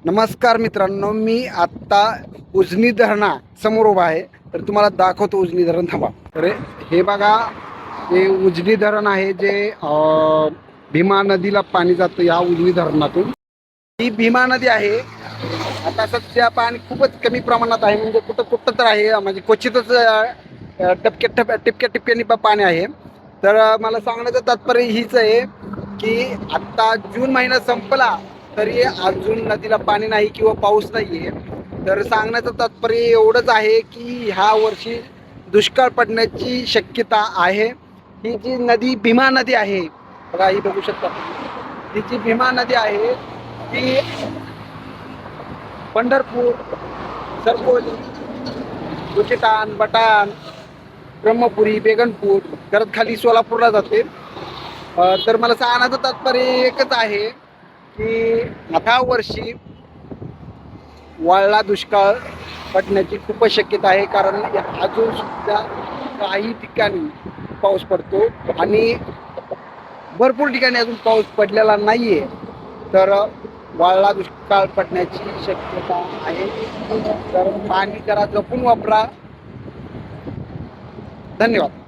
नमस्कार मित्रांनो, मी आत्ता उजनी धरणासमोर उभा आहे. तर तुम्हाला दाखवतो उजनी धरण. थांबा. तर हे बघा, हे उजनी धरण आहे जे भीमा नदीला पाणी जातं या उजनी धरणातून. ही भीमा नदी आहे. आता सध्या पाणी खूपच कमी प्रमाणात आहे, म्हणजे कुठं कुठं तर आहे, म्हणजे क्वचितच टिपक्या टिपक्यानी पाणी आहे. तर मला सांगण्याचं तात्पर्य हीच आहे की आत्ता जून महिना संपला तरी अजून नदीला पाणी नाही किंवा पाऊस नाही आहे. तर सांगण्याचं तात्पर्य एवढंच आहे की ह्या वर्षी दुष्काळ पडण्याची शक्यता आहे. ही जी नदी भीमा नदी आहे बघा, ही बघू शकता. ही जी भीमा नदी आहे ती पंढरपूर, सरकोली, उचितान, बटाण, ब्रह्मपुरी, बेगनपूर करत खाली सोलापूरला जाते. तर मला सांगण्याचं तात्पर्य एकच आहे की ह्या वर्षी वाळला दुष्काळ पडण्याची खूपच शक्यता आहे. कारण अजून सुद्धा काही ठिकाणी पाऊस पडतो आणि भरपूर ठिकाणी अजून पाऊस पडलेला नाहीये. तर वाळला दुष्काळ पडण्याची शक्यता आहे. तर पाणी जरा जपून वापरा. धन्यवाद.